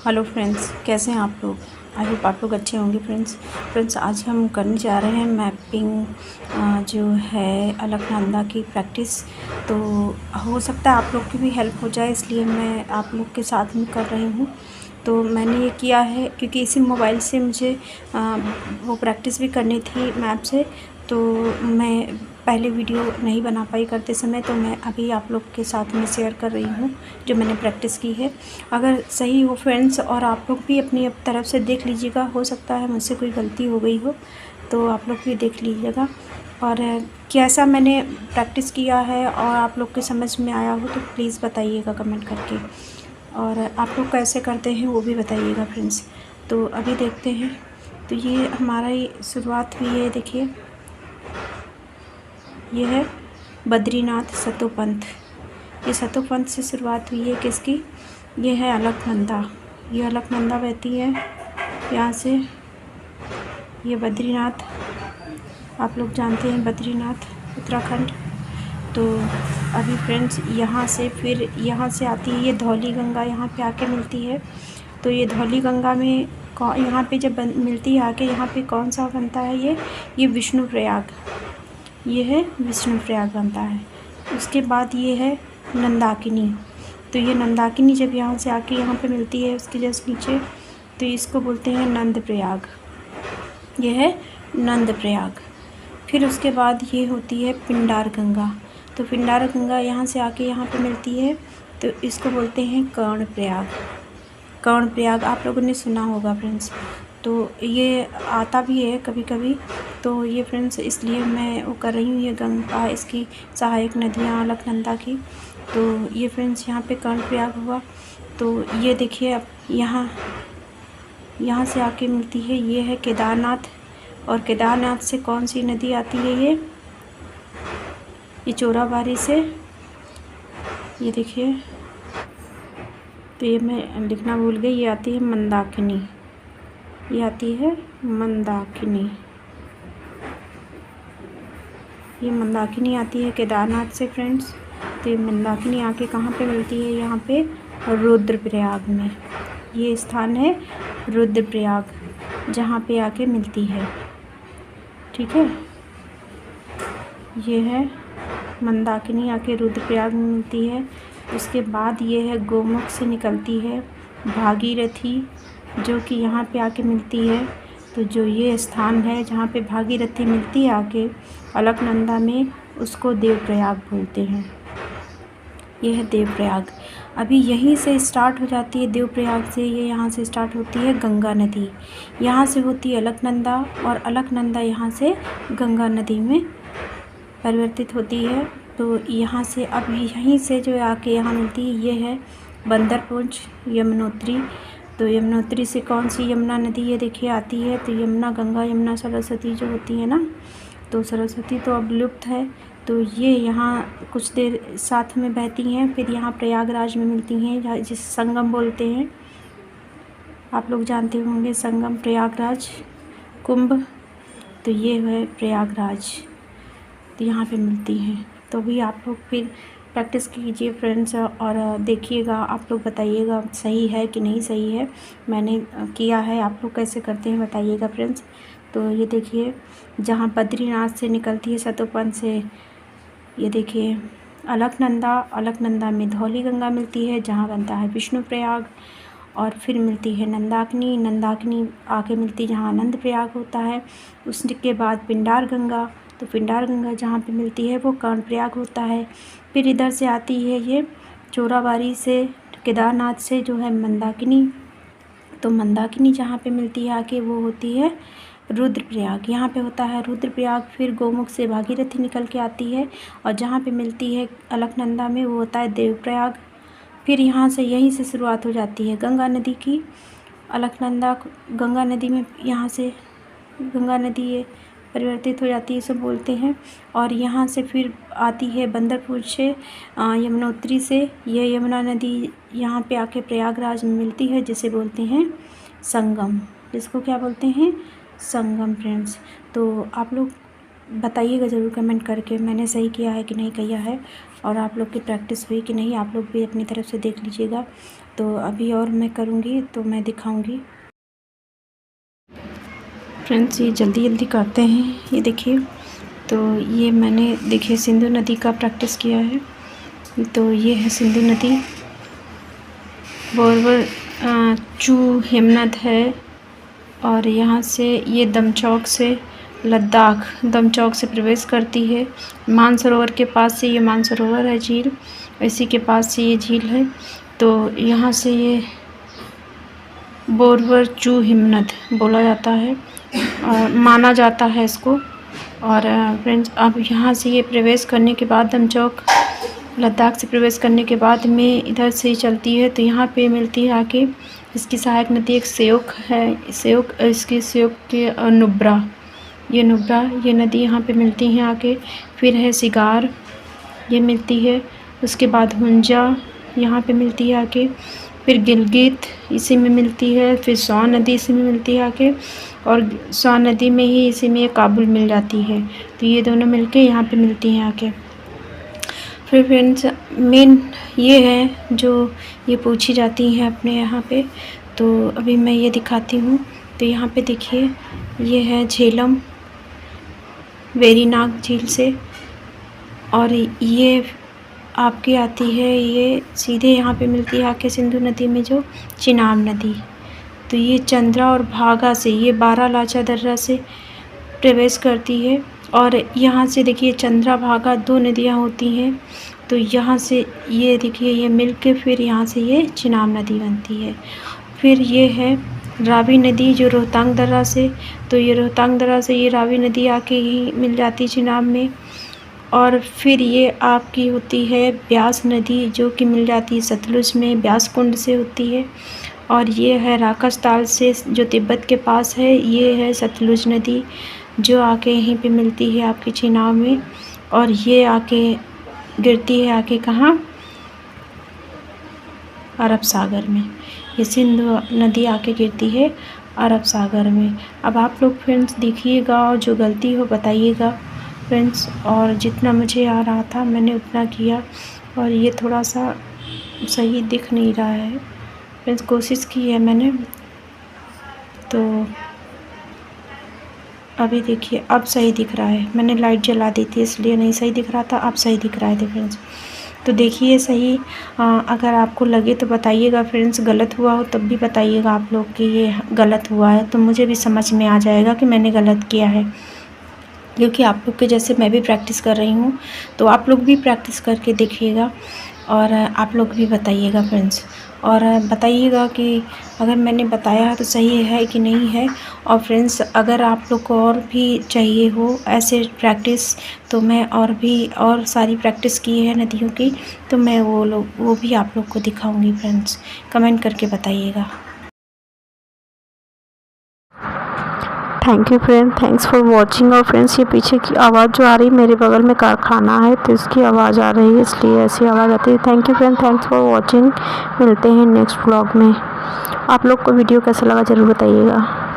Hello friends, कैसे हैं आप लोग। आई होप आप लोग अच्छे होंगे। फ्रेंड्स आज हम करने जा रहे हैं मैपिंग जो है अलकनंदा की प्रैक्टिस। तो हो सकता है आप लोग की भी हेल्प हो जाए, इसलिए मैं आप लोग के साथ में कर रही हूँ। तो मैंने ये किया है क्योंकि इसी मोबाइल से मुझे वो प्रैक्टिस भी करनी थी मैप से। तो मैं पहले वीडियो नहीं बना पाई करते समय, तो मैं अभी आप लोग के साथ में शेयर कर रही हूँ जो मैंने प्रैक्टिस की है। अगर सही हो फ्रेंड्स, और आप लोग भी अपनी तरफ से देख लीजिएगा, हो सकता है मुझसे कोई गलती हो गई हो, तो आप लोग भी देख लीजिएगा। और कैसा मैंने प्रैक्टिस किया है और आप लोग के समझ में आया हो तो प्लीज़ बताइएगा कमेंट करके, और आप लोग कैसे करते हैं वो भी बताइएगा फ्रेंड्स। तो अभी देखते हैं। तो ये हमारा शुरुआत हुई है, देखिए ये है बद्रीनाथ सतोपंथ। ये सतोपंथ से शुरुआत हुई है किसकी, ये है अलकनंदा। ये अलकनंदा बहती है यहाँ से। ये बद्रीनाथ, आप लोग जानते हैं बद्रीनाथ उत्तराखंड। तो अभी फ्रेंड्स यहाँ से फिर यहाँ से आती है ये धौली गंगा, यहाँ पे आके मिलती है। तो ये धौली गंगा में यहाँ पे जब मिलती है आके, यहाँ पे कौन सा बनता है, ये विष्णु प्रयाग, ये है विष्णु प्रयाग बनता है। उसके बाद ये है नंदाकिनी। तो ये नंदाकिनी जब यहाँ से आके यहाँ पे मिलती है उसके जस्ट नीचे, तो इसको बोलते हैं नंद प्रयाग, ये है नंद प्रयाग। फिर उसके बाद ये होती है पिंडार गंगा। तो पिंडार गंगा यहाँ से आके यहाँ पे मिलती है, तो इसको बोलते हैं कर्ण प्रयाग। कर्ण प्रयाग आप लोगों ने सुना होगा फ्रेंड्स। तो ये आता भी है कभी कभी। तो ये फ्रेंड्स इसलिए मैं वो कर रही हूँ, ये गंगा इसकी सहायक नदियाँ अलकनंदा की। तो ये फ्रेंड्स यहाँ पे कर्ण प्रयाग हुआ। तो ये देखिए अब यहाँ से आके मिलती है, ये है केदारनाथ। और केदारनाथ से कौन सी नदी आती है, ये चोराबाड़ी से, ये देखिए। तो ये मैं लिखना भूल गई, ये आती है मंदाकिनी, ये आती है मंदाकिनी। ये मंदाकिनी आती है केदारनाथ से फ्रेंड्स। तो ये मंदाकिनी आके कहाँ पे मिलती है, यहाँ पे रुद्रप्रयाग में। ये स्थान है रुद्रप्रयाग, जहाँ पे आके मिलती है, ठीक है। ये है मंदाकिनी आके रुद्रप्रयाग में मिलती है। उसके बाद ये है गोमुख से निकलती है भागीरथी, जो कि यहाँ पे आके मिलती है। तो जो ये स्थान है जहाँ पे भागीरथी मिलती है आके अलकनंदा में, उसको देवप्रयाग बोलते हैं। ये है देवप्रयाग। अभी यहीं से स्टार्ट हो जाती है देवप्रयाग से, ये यहाँ से स्टार्ट होती है गंगा नदी, यहाँ से होती है अलकनंदा, और अलकनंदा यहाँ से गंगा नदी में परिवर्तित होती है। तो यहाँ से अब यहीं से जो आके यहाँ मिलती है, ये है बंदरपुंज यमुनोत्री। तो यमुनोत्री से कौन सी यमुना नदी ये देखिए आती है, तो यमुना, गंगा, यमुना, सरस्वती जो होती है ना, तो सरस्वती तो अब लुप्त है। तो ये यहाँ कुछ देर साथ में बहती हैं, फिर यहाँ प्रयागराज में मिलती हैं, जिस संगम बोलते हैं, आप लोग जानते होंगे संगम प्रयागराज कुंभ। तो ये है प्रयागराज, तो यहाँ पे मिलती हैं। तो भी आप लोग फिर प्रैक्टिस कीजिए फ्रेंड्स, और देखिएगा, आप लोग बताइएगा सही है कि नहीं सही है। मैंने किया है, आप लोग कैसे करते हैं बताइएगा फ्रेंड्स। तो ये देखिए जहाँ बद्रीनाथ से निकलती है सतोपंथ से, ये देखिए अलकनंदा, अलकनंदा में धौली गंगा मिलती है जहाँ बनता है विष्णु प्रयाग। और फिर मिलती है नंदाकिनी, नंदाकिनी आके मिलती जहाँ आनंद प्रयाग होता है। उसके बाद पिंडार गंगा, तो पिंडार गंगा जहाँ पे मिलती है वो कर्ण प्रयाग होता है। फिर इधर से आती है ये चोराबाड़ी से, केदारनाथ से जो है मंदाकिनी। तो मंदाकिनी जहाँ पे मिलती है आके वो होती है रुद्रप्रयाग, यहाँ पे होता है रुद्रप्रयाग। फिर गोमुख से भागीरथी निकल के आती है, और जहाँ पे मिलती है अलकनंदा में वो होता है देवप्रयाग। फिर यहाँ से यहीं से शुरुआत हो जाती है गंगा नदी की। अलकनंदा गंगा नदी में, यहाँ से गंगा नदी ये परिवर्तित हो जाती है, इसे बोलते हैं। और यहाँ से फिर आती है बंदरपुर से, यमुनोत्री से, ये यमुना नदी यहाँ पे आके प्रयागराज में मिलती है, जिसे बोलते हैं संगम, जिसको क्या बोलते हैं, संगम फ्रेंड्स। तो आप लोग बताइएगा ज़रूर कमेंट करके मैंने सही किया है कि नहीं किया है। और आप लोग की प्रैक्टिस हुई कि नहीं, आप लोग भी अपनी तरफ से देख लीजिएगा। तो अभी और मैं करूँगी तो मैं दिखाऊँगी। फ्रेंड्स ये जल्दी जल्दी करते हैं, ये देखिए। तो ये मैंने देखिए सिंधु नदी का प्रैक्टिस किया है। तो ये है सिंधु नदी, बोरवर चू हिमनद है। और यहाँ से ये दमचौक से दमचौक से प्रवेश करती है। मानसरोवर के पास से ये मानसरोवर है झील, इसी के पास से ये झील है। तो यहाँ से ये बोरवर चू हिमनद बोला जाता है और माना जाता है इसको। और फ्रेंड्स अब यहाँ से ये प्रवेश करने के बाद दमचौक लद्दाख से प्रवेश करने के बाद में इधर से ही चलती है। तो यहाँ पे मिलती है आके इसकी सहायक नदी एक स्योक है, इसकी स्योक के नुब्रा, ये नदी यहाँ पे मिलती है आके। फिर है सिगार, ये मिलती है। उसके बाद हुंजा यहाँ पे मिलती है आके। फिर गिलगित इसी में मिलती है। फिर स्वान नदी इसी में मिलती है आके, और स्वान नदी में ही इसी में काबुल मिल जाती है। तो ये दोनों मिलके यहाँ पे मिलती हैं आके। फिर फ्रेंड्स मेन ये है जो ये पूछी जाती हैं अपने यहाँ पे। तो अभी मैं ये दिखाती हूँ। तो यहाँ पे देखिए ये है झेलम वेरीनाग झील से, और ये आपकी आती है, ये सीधे यहाँ पे मिलती है आके सिंधु नदी में जो चिनाब नदी। तो ये चंद्रा और भागा से, ये बारालाचा दर्रा से प्रवेश करती है। और यहाँ से देखिए चंद्रा भागा 2 नदियाँ होती हैं। तो यहाँ से ये देखिए ये मिल के फिर यहाँ से ये चिनाब नदी बनती है। फिर ये है रावी नदी जो रोहतांग दर्रा से, तो ये रोहतांग दर्रा से ये रावी नदी आके ही मिल जाती है चिनाब में। और फिर ये आपकी होती है ब्यास नदी जो कि मिल जाती है सतलुज में, ब्यास कुंड से होती है। और ये है राकस ताल से जो तिब्बत के पास है, ये है सतलुज नदी जो आके यहीं पे मिलती है आपकी चिनाब में। और ये आके गिरती है आके कहाँ, अरब सागर में। ये सिंधु नदी आके गिरती है अरब सागर में। अब आप लोग फ्रेंड्स देखिएगा और जो गलती हो बताइएगा फ्रेंड्स। और जितना मुझे आ रहा था मैंने उतना किया, और ये थोड़ा सा सही दिख नहीं रहा है फ्रेंड्स, कोशिश की है मैंने। तो अभी देखिए अब सही दिख रहा है, मैंने लाइट जला दी थी इसलिए नहीं सही दिख रहा था, अब सही दिख रहा है फ्रेंड्स। तो देखिए सही, अगर आपको लगे तो बताइएगा फ्रेंड्स, गलत हुआ हो तब भी बताइएगा आप लोग कि ये गलत हुआ है, तो मुझे भी समझ में आ जाएगा कि मैंने गलत किया है। क्योंकि आप लोग के जैसे मैं भी प्रैक्टिस कर रही हूँ, तो आप लोग भी प्रैक्टिस करके देखिएगा और आप लोग भी बताइएगा फ्रेंड्स। और बताइएगा कि अगर मैंने बताया है तो सही है कि नहीं है। और फ्रेंड्स अगर आप लोग को और भी चाहिए हो ऐसे प्रैक्टिस, तो मैं और सारी प्रैक्टिस की है नदियों की, तो मैं वो भी आप लोग को दिखाऊंगी फ्रेंड्स। कमेंट करके बताइएगा। Thank you friend, thanks for watching. और फ्रेंड्स ये पीछे की आवाज़ जो आ रही है, मेरे बगल में कारखाना है तो इसकी आवाज़ आ रही है, इसलिए ऐसी आवाज़ आती है। Thank you friend, thanks for watching. मिलते हैं नेक्स्ट व्लॉग में। आप लोग को वीडियो कैसा लगा ज़रूर बताइएगा।